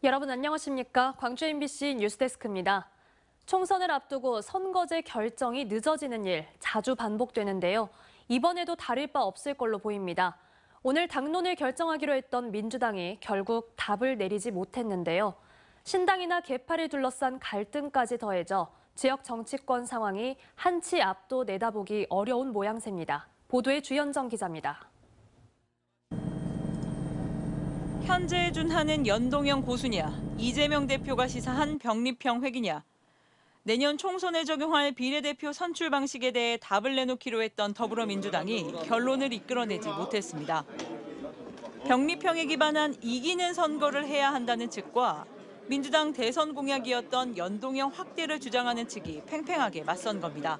여러분 안녕하십니까? 광주 MBC 뉴스데스크입니다. 총선을 앞두고 선거제 결정이 늦어지는 일 자주 반복되는데요. 이번에도 다를 바 없을 걸로 보입니다. 오늘 당론을 결정하기로 했던 민주당이 결국 답을 내리지 못했는데요. 신당이나 개파를 둘러싼 갈등까지 더해져 지역 정치권 상황이 한치 앞도 내다보기 어려운 모양새입니다. 보도에 주현정 기자입니다. 현재에 준하는 연동형 고수냐, 이재명 대표가 시사한 병립형 회기냐, 내년 총선에 적용할 비례대표 선출 방식에 대해 답을 내놓기로 했던 더불어민주당이 결론을 이끌어내지 못했습니다. 병립형에 기반한 이기는 선거를 해야 한다는 측과 민주당 대선 공약이었던 연동형 확대를 주장하는 측이 팽팽하게 맞선 겁니다.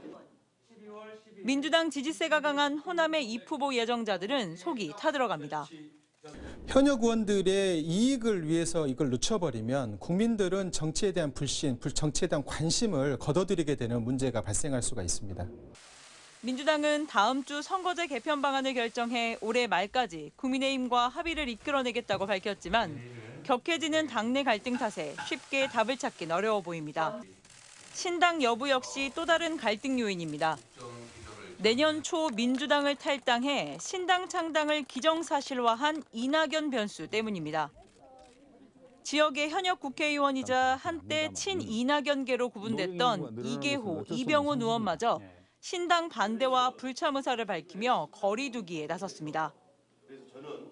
민주당 지지세가 강한 호남의 입후보 예정자들은 속이 타들어갑니다. 현역 의원들의 이익을 위해서 이걸 늦춰버리면 국민들은 정치에 대한 불신, 정치에 대한 관심을 거둬들이게 되는 문제가 발생할 수가 있습니다. 민주당은 다음 주 선거제 개편 방안을 결정해 올해 말까지 국민의힘과 합의를 이끌어내겠다고 밝혔지만 격해지는 당내 갈등 탓에 쉽게 답을 찾긴 어려워 보입니다. 신당 여부 역시 또 다른 갈등 요인입니다. 내년 초 민주당을 탈당해 신당 창당을 기정사실화한 이낙연 변수 때문입니다. 지역의 현역 국회의원이자 한때 친이낙연계로 구분됐던 이계호, 이병훈 의원마저 신당 반대와 불참 의사를 밝히며 거리 두기에 나섰습니다.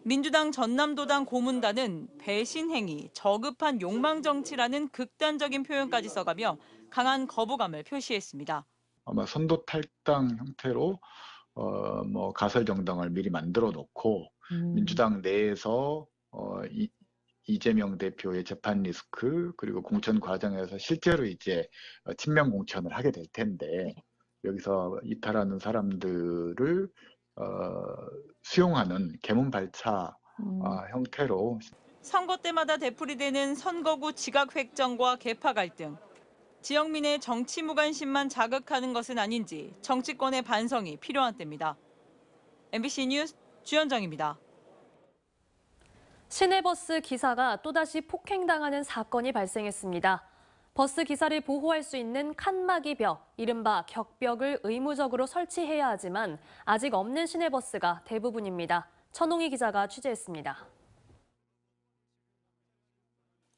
민주당 전남도당 고문단은 배신 행위, 저급한 욕망 정치라는 극단적인 표현까지 써가며 강한 거부감을 표시했습니다. 아마 선도 탈당 형태로 가설 정당을 미리 만들어 놓고 민주당 내에서 이재명 대표의 재판 리스크 그리고 공천 과정에서 실제로 이제 친명 공천을 하게 될 텐데 여기서 이탈하는 사람들을 수용하는 개문발차 형태로 선거 때마다 되풀이되는 선거구 지각 획정과 개파 갈등. 지역민의 정치 무관심만 자극하는 것은 아닌지 정치권의 반성이 필요한 때입니다. MBC 뉴스 주현정입니다. 시내버스 기사가 또다시 폭행당하는 사건이 발생했습니다. 버스 기사를 보호할 수 있는 칸막이 벽, 이른바 격벽을 의무적으로 설치해야 하지만 아직 없는 시내버스가 대부분입니다. 천홍희 기자가 취재했습니다.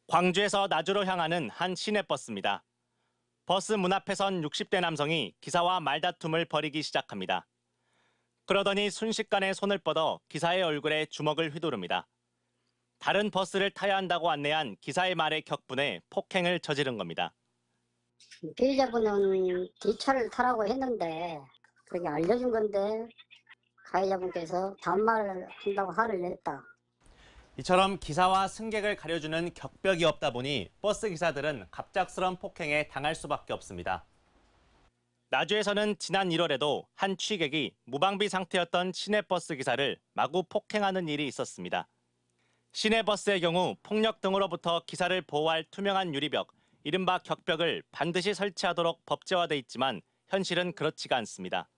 광주에서 나주로 향하는 한 시내버스입니다. 버스 문 앞에 선 60대 남성이 기사와 말다툼을 벌이기 시작합니다. 그러더니 순식간에 손을 뻗어 기사의 얼굴에 주먹을 휘두릅니다. 다른 버스를 타야 한다고 안내한 기사의 말에 격분해 폭행을 저지른 겁니다. 피해자분은 뒷차를 타라고 했는데 그게 알려준 건데 가해자분께서 반말을 한다고 화를 냈다. 이처럼 기사와 승객을 가려주는 격벽이 없다 보니 버스 기사들은 갑작스런 폭행에 당할 수밖에 없습니다. 나주에서는 지난 1월에도 한 취객이 무방비 상태였던 시내버스 기사를 마구 폭행하는 일이 있었습니다. 시내버스의 경우 폭력 등으로부터 기사를 보호할 투명한 유리벽, 이른바 격벽을 반드시 설치하도록 법제화돼 있지만 현실은 그렇지가 않습니다.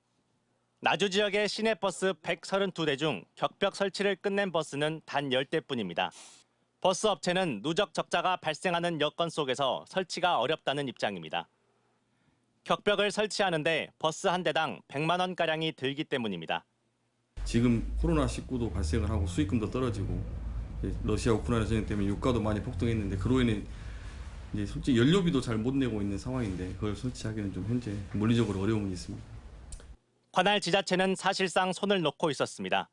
나주 지역의 시내버스 132대 중 격벽 설치를 끝낸 버스는 단 10대뿐입니다. 버스 업체는 누적 적자가 발생하는 여건 속에서 설치가 어렵다는 입장입니다. 격벽을 설치하는데 버스 한 대당 100만 원가량이 들기 때문입니다. 지금 코로나19도 발생을 하고 수익금도 떨어지고 러시아 우크라이나 전쟁 때문에 유가도 많이 폭등했는데 그로 인해 이제 솔직히 연료비도 잘 못 내고 있는 상황인데 그걸 설치하기는 좀 현재 물리적으로 어려움이 있습니다. 관할 지자체는 사실상 손을 놓고 있었습니다.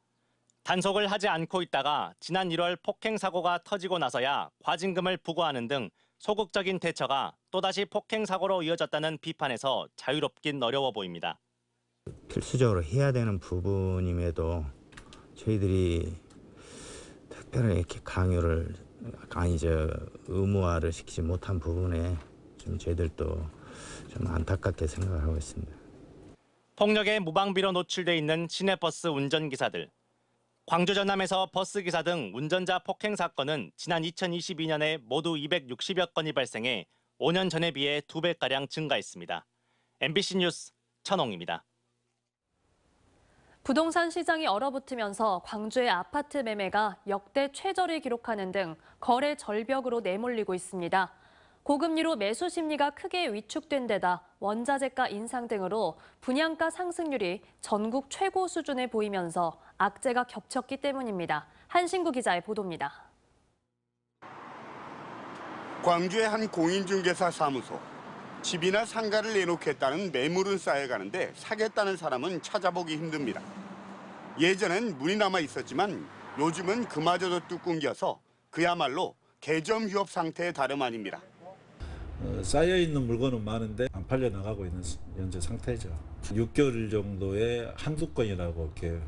단속을 하지 않고 있다가 지난 1월 폭행 사고가 터지고 나서야 과징금을 부과하는 등 소극적인 대처가 또다시 폭행 사고로 이어졌다는 비판에서 자유롭긴 어려워 보입니다. 필수적으로 해야 되는 부분임에도 저희들이 특별히 이렇게 강요를 의무화를 시키지 못한 부분에 좀 저희들도 좀 안타깝게 생각을 하고 있습니다. 폭력에 무방비로 노출돼 있는 시내버스 운전기사들. 광주 전남에서 버스기사 등 운전자 폭행 사건은 지난 2022년에 모두 260여 건이 발생해 5년 전에 비해 2배가량 증가했습니다. MBC 뉴스 천홍입니다. 부동산 시장이 얼어붙으면서 광주의 아파트 매매가 역대 최저를 기록하는 등 거래 절벽으로 내몰리고 있습니다. 고금리로 매수 심리가 크게 위축된 데다 원자재가 인상 등으로 분양가 상승률이 전국 최고 수준에 보이면서 악재가 겹쳤기 때문입니다. 한신구 기자의 보도입니다. 광주의 한 공인중개사 사무소. 집이나 상가를 내놓겠다는 매물은 쌓여가는데 사겠다는 사람은 찾아보기 힘듭니다. 예전엔 문이 남아 있었지만 요즘은 그마저도 뚝 끊겨서 그야말로 개점 휴업 상태의 다름 아닙니다. 쌓여있는 물건은 많은데 안 팔려 나가고 있는 현재 상태죠. 6개월 정도에 한두 건이라고 이렇게.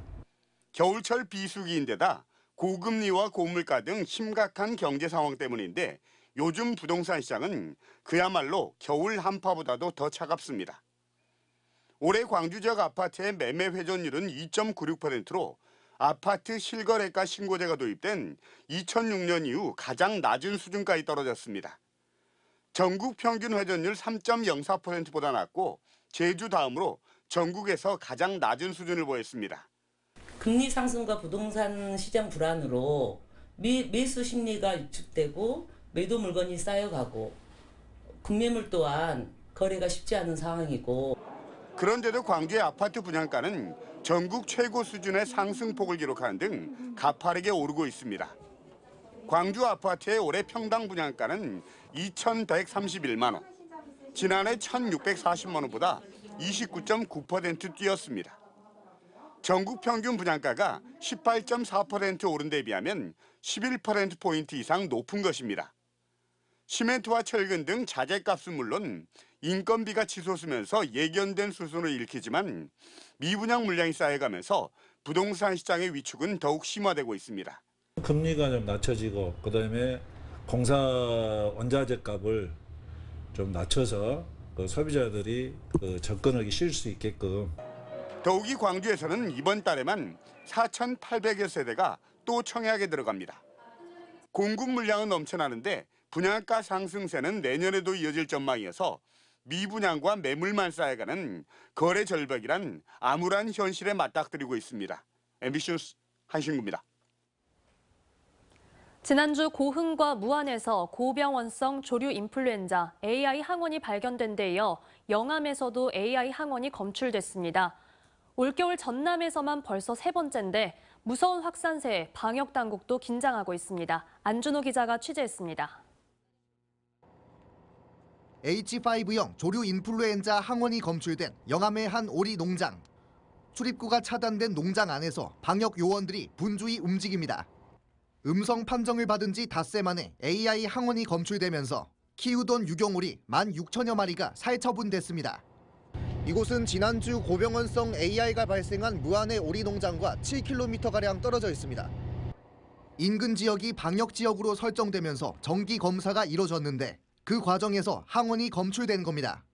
겨울철 비수기인데다 고금리와 고물가 등 심각한 경제 상황 때문인데 요즘 부동산 시장은 그야말로 겨울 한파보다도 더 차갑습니다. 올해 광주 지역 아파트의 매매 회전율은 2.96%로 아파트 실거래가 신고제가 도입된 2006년 이후 가장 낮은 수준까지 떨어졌습니다. 전국 평균 회전율 3.04%보다 낮고 제주 다음으로 전국에서 가장 낮은 수준을 보였습니다. 금리 상승과 부동산 시장 불안으로 매수 심리가 위축되고 매도 물건이 쌓여가고 급매물 또한 거래가 쉽지 않은 상황이고. 그런데도 광주의 아파트 분양가는 전국 최고 수준의 상승폭을 기록하는 등 가파르게 오르고 있습니다. 광주 아파트의 올해 평당 분양가는 2,131만 원, 지난해 1,640만 원보다 29.9% 뛰었습니다. 전국 평균 분양가가 18.4% 오른 데 비하면 11%포인트 이상 높은 것입니다. 시멘트와 철근 등 자재값은 물론 인건비가 치솟으면서 예견된 수순을 일으키지만 미분양 물량이 쌓여가면서 부동산 시장의 위축은 더욱 심화되고 있습니다. 금리가 좀 낮춰지고 그다음에 공사 원자재 값을 좀 낮춰서 소비자들이 접근하기 쉬울 수 있게끔. 더욱이 광주에서는 이번 달에만 4,800여 세대가 또 청약에 들어갑니다. 공급 물량은 넘쳐나는데 분양가 상승세는 내년에도 이어질 전망이어서 미분양과 매물만 쌓여가는 거래 절벽이란 암울한 현실에 맞닥뜨리고 있습니다. MBC 뉴스 한신구입니다. 지난주 고흥과 무안에서 고병원성 조류 인플루엔자 AI 항원이 발견된 데 이어 영암에서도 AI 항원이 검출됐습니다. 올겨울 전남에서만 벌써 세 번째인데 무서운 확산세에 방역 당국도 긴장하고 있습니다. 안준호 기자가 취재했습니다. H5형 조류 인플루엔자 항원이 검출된 영암의 한 오리 농장. 출입구가 차단된 농장 안에서 방역 요원들이 분주히 움직입니다. 음성 판정을 받은 지 닷새 만에 AI 항원이 검출되면서 키우던 유경오리 16,000여 마리가 살처분됐습니다. 이곳은 지난주 고병원성 AI가 발생한 무안의 오리 농장과 7km가량 떨어져 있습니다. 인근 지역이 방역 지역으로 설정되면서 정기 검사가 이뤄졌는데 그 과정에서 항원이 검출된 겁니다.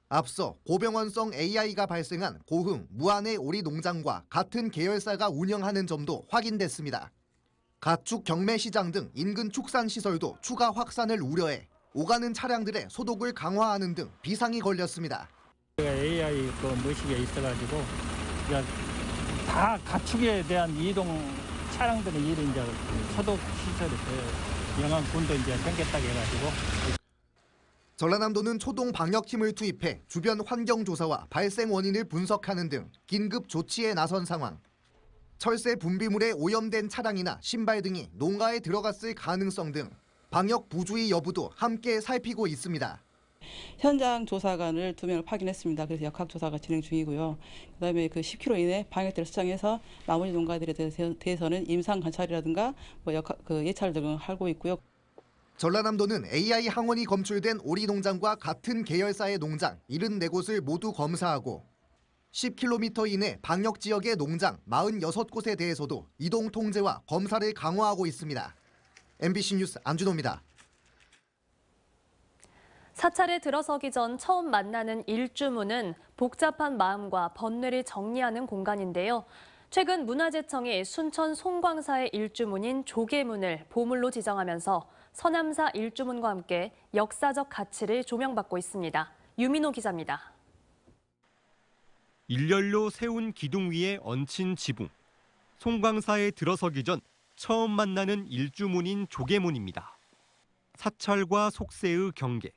앞서 고병원성 AI가 발생한 고흥, 무안의 오리 농장과 같은 계열사가 운영하는 점도 확인됐습니다. 가축 경매시장 등 인근 축산시설도 추가 확산을 우려해 오가는 차량들의 소독을 강화하는 등 비상이 걸렸습니다. AI 머시기가 있어가지고 다 가축에 대한 이동 차량들은 이제 소독 시설이 영암군도 이제 생겼다고 해가지고. 전라남도는 초동 방역팀을 투입해 주변 환경 조사와 발생 원인을 분석하는 등 긴급 조치에 나선 상황. 철새 분비물에 오염된 차량이나 신발 등이 농가에 들어갔을 가능성 등 방역 부주의 여부도 함께 살피고 있습니다. 현장 조사관을 2명을 파견했습니다. 그래서 역학 조사가 진행 중이고요. 그다음에 그 10km 이내 방역대를 수정해서 나머지 농가들에 대해서는 임상 관찰이라든가 예찰 등을 하고 있고요. 전라남도는 AI 항원이 검출된 오리 농장과 같은 계열사의 농장 74곳을 모두 검사하고 10km 이내 방역 지역의 농장 46곳에 대해서도 이동 통제와 검사를 강화하고 있습니다. MBC 뉴스 안준호입니다. 사찰에 들어서기 전 처음 만나는 일주문은 복잡한 마음과 번뇌를 정리하는 공간인데요. 최근 문화재청이 순천 송광사의 일주문인 조계문을 보물로 지정하면서 서남사 일주문과 함께 역사적 가치를 조명받고 있습니다. 유민호 기자입니다. 일렬로 세운 기둥 위에 얹힌 지붕. 송광사에 들어서기 전 처음 만나는 일주문인 조계문입니다. 사찰과 속세의 경계.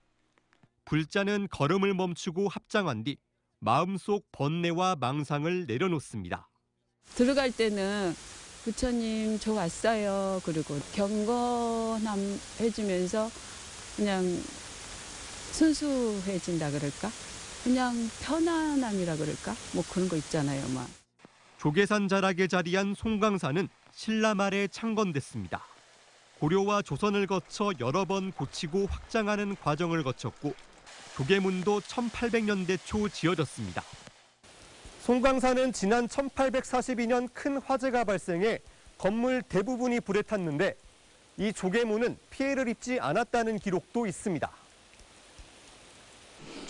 불자는 걸음을 멈추고 합장한 뒤 마음속 번뇌와 망상을 내려놓습니다. 들어갈 때는 부처님 저 왔어요. 그리고 경건함 해주면서 그냥 순수해진다 그럴까? 그냥 편안함이라 그럴까? 뭐 그런 거 있잖아요. 막. 조계산 자락에 자리한 송광사는 신라 말에 창건됐습니다. 고려와 조선을 거쳐 여러 번 고치고 확장하는 과정을 거쳤고 조계문도 1800년대 초 지어졌습니다. 송광사는 지난 1842년 큰 화재가 발생해 건물 대부분이 불에 탔는데 이 조계문은 피해를 입지 않았다는 기록도 있습니다.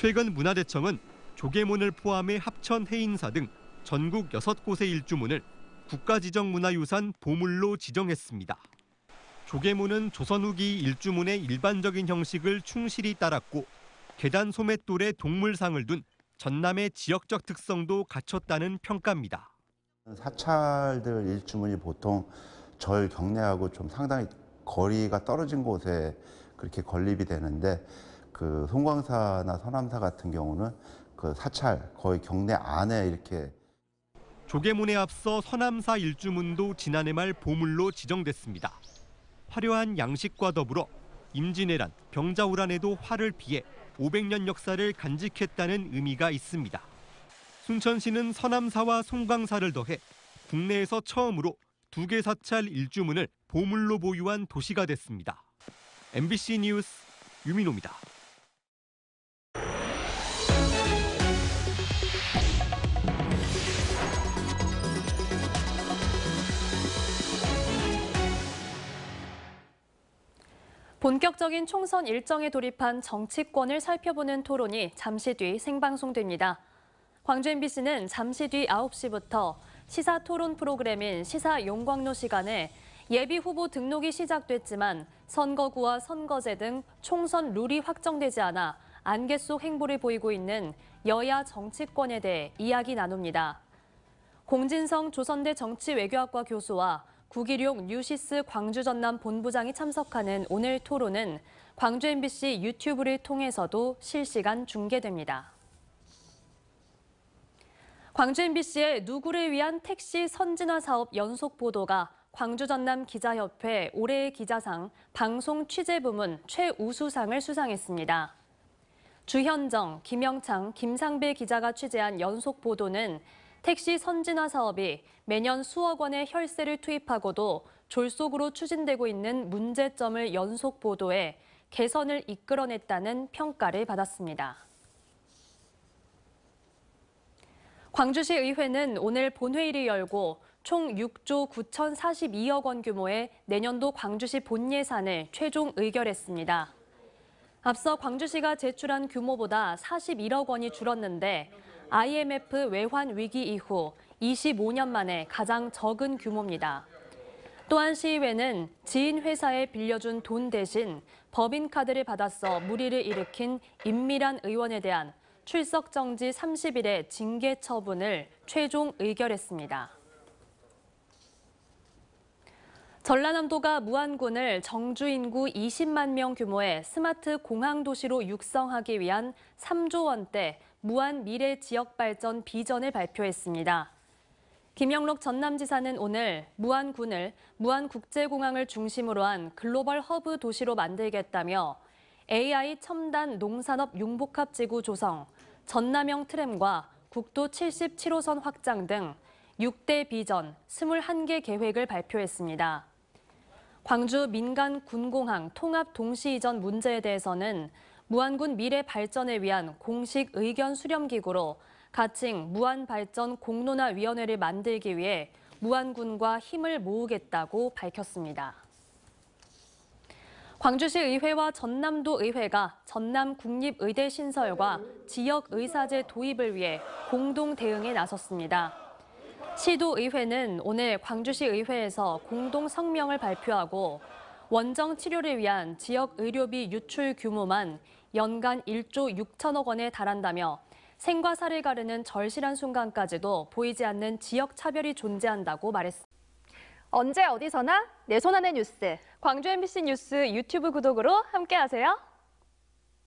최근 문화재청은 조계문을 포함해 합천 해인사 등 전국 6곳의 일주문을 국가지정문화유산 보물로 지정했습니다. 조계문은 조선 후기 일주문의 일반적인 형식을 충실히 따랐고 계단 소맷돌에 동물상을 둔 전남의 지역적 특성도 갖췄다는 평가입니다. 사찰들 일주문이 보통 절 경내하고 좀 상당히 거리가 떨어진 곳에 그렇게 건립이 되는데 그 송광사나 서남사 같은 경우는 그 사찰 거의 경내 안에 이렇게. 조계문에 앞서 서남사 일주문도 지난해 말 보물로 지정됐습니다. 화려한 양식과 더불어 임진왜란, 병자호란에도 화를 피해 500년 역사를 간직했다는 의미가 있습니다. 순천시는 서남사와 송광사를 더해 국내에서 처음으로 2개 사찰 일주문을 보물로 보유한 도시가 됐습니다. MBC 뉴스 유민호입니다. 본격적인 총선 일정에 돌입한 정치권을 살펴보는 토론이 잠시 뒤 생방송됩니다. 광주 MBC는 잠시 뒤 9시부터 시사 토론 프로그램인 시사 용광로 시간에 예비 후보 등록이 시작됐지만 선거구와 선거제 등 총선 룰이 확정되지 않아 안개 속 행보를 보이고 있는 여야 정치권에 대해 이야기 나눕니다. 공진성 조선대 정치외교학과 교수와 구기룡 뉴시스 광주 전남 본부장이 참석하는 오늘 토론은 광주 MBC 유튜브를 통해서도 실시간 중계됩니다. 광주 MBC의 누구를 위한 택시 선진화 사업 연속 보도가 광주 전남 기자협회 올해의 기자상 방송 취재 부문 최우수상을 수상했습니다. 주현정, 김영창, 김상배 기자가 취재한 연속 보도는 택시 선진화 사업이 매년 수억 원의 혈세를 투입하고도 졸속으로 추진되고 있는 문제점을 연속 보도해 개선을 이끌어냈다는 평가를 받았습니다. 광주시 의회는 오늘 본회의를 열고 총 6조 9,042억 원 규모의 내년도 광주시 본예산을 최종 의결했습니다. 앞서 광주시가 제출한 규모보다 41억 원이 줄었는데 IMF 외환 위기 이후 25년 만에 가장 적은 규모입니다. 또한 시의회는 지인 회사에 빌려준 돈 대신 법인카드를 받아서 물의를 일으킨 임미란 의원에 대한 출석 정지 30일의 징계 처분을 최종 의결했습니다. 전라남도가 무안군을 정주 인구 20만 명 규모의 스마트 공항 도시로 육성하기 위한 3조 원대 무안 미래 지역 발전 비전을 발표했습니다. 김영록 전남지사는 오늘 무안군을 무안국제공항을 중심으로 한 글로벌 허브 도시로 만들겠다며 AI 첨단 농산업 융복합지구 조성, 전남형 트램과 국도 77호선 확장 등 6대 비전 21개 계획을 발표했습니다. 광주 민간 군공항 통합 동시 이전 문제에 대해서는 무안군 미래 발전을 위한 공식 의견 수렴 기구로 가칭 무안발전 공론화위원회를 만들기 위해 무안군과 힘을 모으겠다고 밝혔습니다. 광주시 의회와 전남도 의회가 전남 국립의대 신설과 지역의사제 도입을 위해 공동 대응에 나섰습니다. 시도의회는 오늘 광주시 의회에서 공동 성명을 발표하고 원정 치료를 위한 지역 의료비 유출 규모만 연간 1조 6천억 원에 달한다며 생과 사를 가르는 절실한 순간까지도 보이지 않는 지역 차별이 존재한다고 말했습니다. 언제 어디서나 내 손 안의 뉴스. 광주 MBC 뉴스 유튜브 구독으로 함께하세요.